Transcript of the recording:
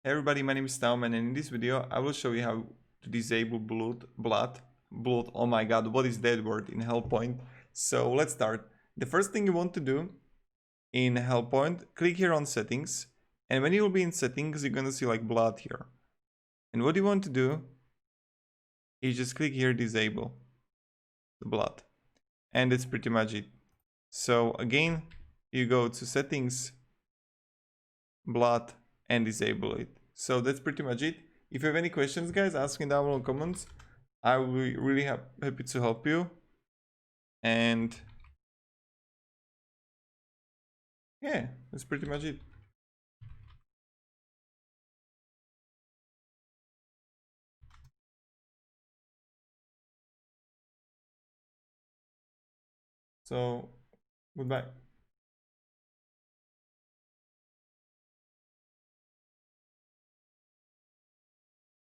Hey everybody, my name is TaoMan, and in this video I will show you how to disable blood. Oh my god, what is that word in HellPoint? So let's start. The first thing you want to do in HellPoint, click here on settings, and when you will be in settings, you're gonna see like blood here. And what you want to do is just click here, disable the blood. And that's pretty much it. So again, you go to settings, blood, and disable it. So that's pretty much it. If you have any questions, guys, ask me down below in the comments. I will be really happy to help you. And yeah, that's pretty much it. So goodbye.